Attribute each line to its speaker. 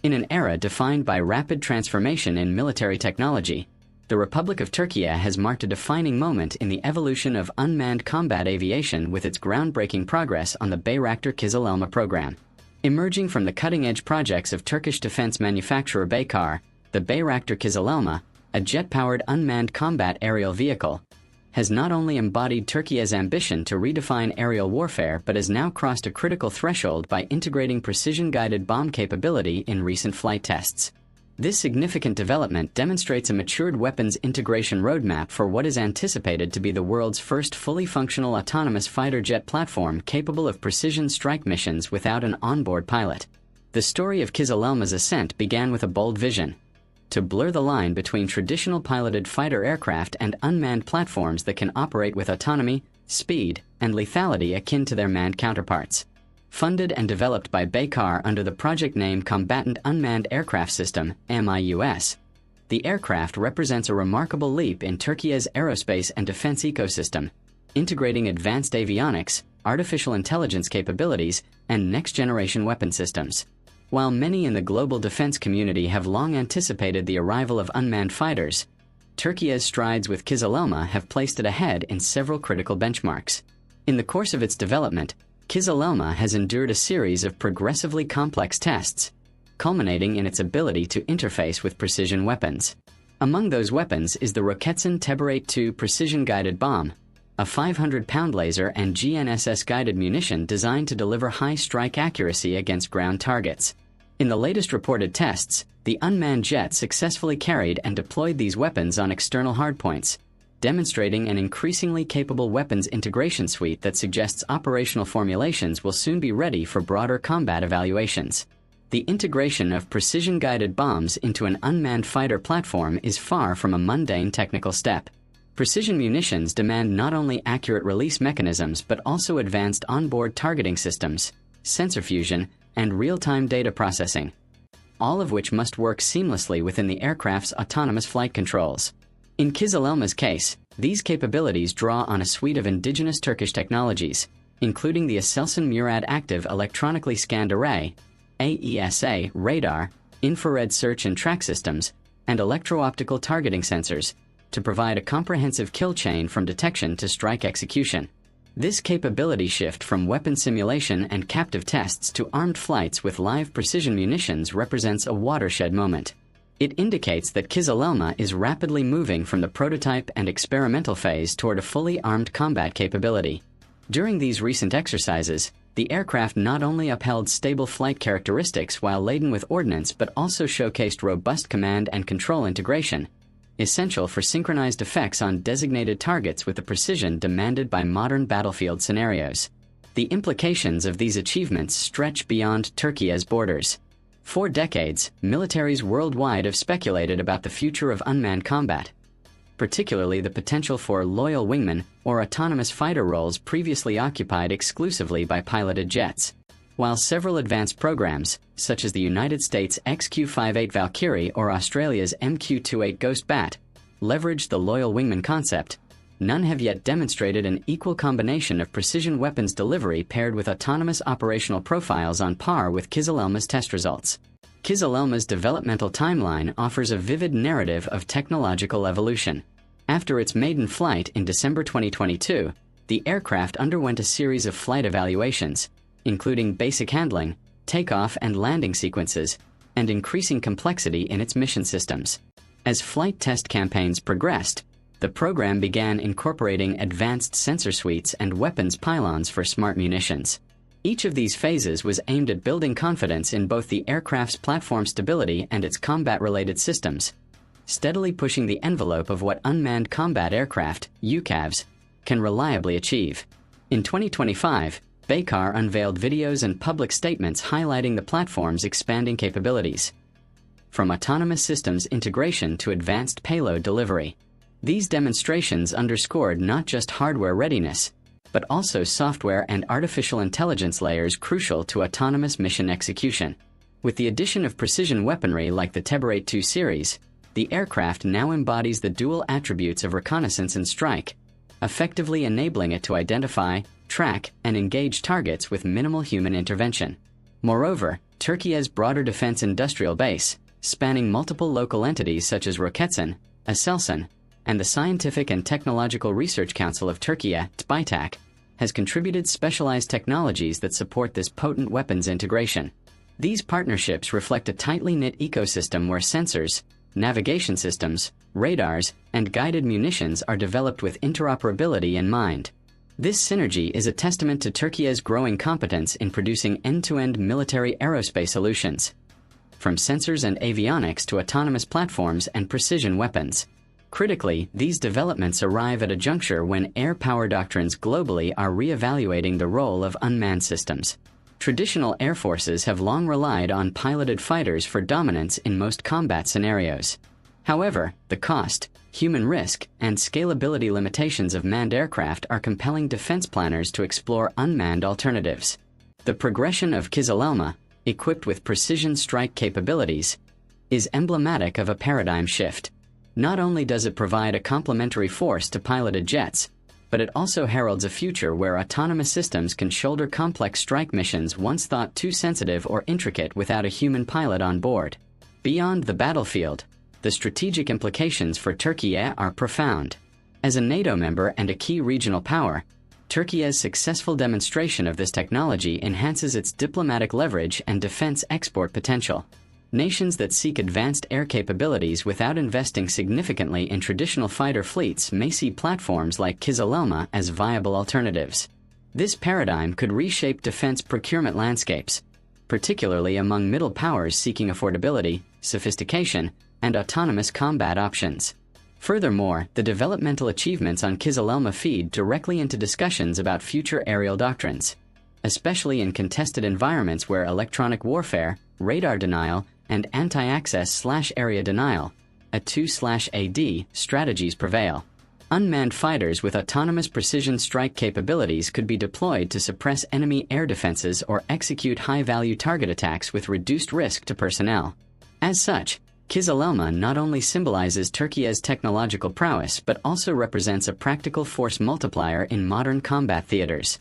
Speaker 1: In an era defined by rapid transformation in military technology, the Republic of Turkey has marked a defining moment in the evolution of unmanned combat aviation with its groundbreaking progress on the Bayraktar KIZILELMA program. Emerging from the cutting-edge projects of Turkish defense manufacturer Baykar, the Bayraktar KIZILELMA, a jet-powered unmanned combat aerial vehicle, has not only embodied Turkey's ambition to redefine aerial warfare but has now crossed a critical threshold by integrating precision-guided bomb capability in recent flight tests. This significant development demonstrates a matured weapons integration roadmap for what is anticipated to be the world's first fully functional autonomous fighter jet platform capable of precision strike missions without an onboard pilot. The story of KIZILELMA's ascent began with a bold vision: to blur the line between traditional piloted fighter aircraft and unmanned platforms that can operate with autonomy, speed, and lethality akin to their manned counterparts. Funded and developed by Baykar under the project name Combatant Unmanned Aircraft System, MIUS, the aircraft represents a remarkable leap in Turkey's aerospace and defense ecosystem, integrating advanced avionics, artificial intelligence capabilities, and next-generation weapon systems. While many in the global defense community have long anticipated the arrival of unmanned fighters, Turkey's strides with KIZILELMA have placed it ahead in several critical benchmarks. In the course of its development, KIZILELMA has endured a series of progressively complex tests, culminating in its ability to interface with precision weapons. Among those weapons is the Roketsan TEBER-82 precision-guided bomb, a 500-pound laser and GNSS-guided munition designed to deliver high strike accuracy against ground targets. In the latest reported tests, the unmanned jet successfully carried and deployed these weapons on external hardpoints, demonstrating an increasingly capable weapons integration suite that suggests operational formulations will soon be ready for broader combat evaluations. The integration of precision-guided bombs into an unmanned fighter platform is far from a mundane technical step. Precision munitions demand not only accurate release mechanisms but also advanced onboard targeting systems, sensor fusion, and real-time data processing, all of which must work seamlessly within the aircraft's autonomous flight controls. In KIZILELMA's case, these capabilities draw on a suite of indigenous Turkish technologies, including the Aselsan Murad Active Electronically Scanned Array, AESA radar, infrared search and track systems, and electro-optical targeting sensors, to provide a comprehensive kill chain from detection to strike execution. This capability shift from weapon simulation and captive tests to armed flights with live precision munitions represents a watershed moment. It indicates that KIZILELMA is rapidly moving from the prototype and experimental phase toward a fully armed combat capability. During these recent exercises, the aircraft not only upheld stable flight characteristics while laden with ordnance but also showcased robust command and control integration, essential for synchronized effects on designated targets with the precision demanded by modern battlefield scenarios. The implications of these achievements stretch beyond Turkey's borders. For decades, militaries worldwide have speculated about the future of unmanned combat, particularly the potential for loyal wingmen or autonomous fighter roles previously occupied exclusively by piloted jets. While several advanced programs, such as the United States XQ-58 Valkyrie or Australia's MQ-28 Ghost Bat, leverage the loyal wingman concept, none have yet demonstrated an equal combination of precision weapons delivery paired with autonomous operational profiles on par with KIZILELMA's test results. KIZILELMA's developmental timeline offers a vivid narrative of technological evolution. After its maiden flight in December 2022, the aircraft underwent a series of flight evaluations, including basic handling, takeoff and landing sequences, and increasing complexity in its mission systems. As flight test campaigns progressed, the program began incorporating advanced sensor suites and weapons pylons for smart munitions. Each of these phases was aimed at building confidence in both the aircraft's platform stability and its combat-related systems, steadily pushing the envelope of what unmanned combat aircraft, UCAVs, can reliably achieve. In 2025, Baykar unveiled videos and public statements highlighting the platform's expanding capabilities, from autonomous systems integration to advanced payload delivery. These demonstrations underscored not just hardware readiness, but also software and artificial intelligence layers crucial to autonomous mission execution. With the addition of precision weaponry like the TEBER-82 series, the aircraft now embodies the dual attributes of reconnaissance and strike, effectively enabling it to identify, track, and engage targets with minimal human intervention. Moreover, Türkiye's broader defense industrial base, spanning multiple local entities such as Roketsan, Aselsan, and the Scientific and Technological Research Council of Türkiye, TÜBİTAK, has contributed specialized technologies that support this potent weapons integration. These partnerships reflect a tightly knit ecosystem where sensors, navigation systems, radars, and guided munitions are developed with interoperability in mind. This synergy is a testament to Türkiye's growing competence in producing end-to-end military aerospace solutions, from sensors and avionics to autonomous platforms and precision weapons. Critically, these developments arrive at a juncture when air power doctrines globally are re-evaluating the role of unmanned systems. Traditional air forces have long relied on piloted fighters for dominance in most combat scenarios. However, the cost, human risk, and scalability limitations of manned aircraft are compelling defense planners to explore unmanned alternatives. The progression of KIZILELMA, equipped with precision strike capabilities, is emblematic of a paradigm shift. Not only does it provide a complementary force to piloted jets, but it also heralds a future where autonomous systems can shoulder complex strike missions once thought too sensitive or intricate without a human pilot on board. Beyond the battlefield, the strategic implications for Türkiye are profound. As a NATO member and a key regional power, Türkiye's successful demonstration of this technology enhances its diplomatic leverage and defense export potential. Nations that seek advanced air capabilities without investing significantly in traditional fighter fleets may see platforms like KIZILELMA as viable alternatives. This paradigm could reshape defense procurement landscapes, particularly among middle powers seeking affordability, sophistication, and autonomous combat options. Furthermore, the developmental achievements on KIZILELMA feed directly into discussions about future aerial doctrines, especially in contested environments where electronic warfare, radar denial, and anti-access/area denial, A2/AD, strategies prevail. Unmanned fighters with autonomous precision strike capabilities could be deployed to suppress enemy air defenses or execute high-value target attacks with reduced risk to personnel. As such, KIZILELMA not only symbolizes Türkiye's technological prowess but also represents a practical force multiplier in modern combat theaters.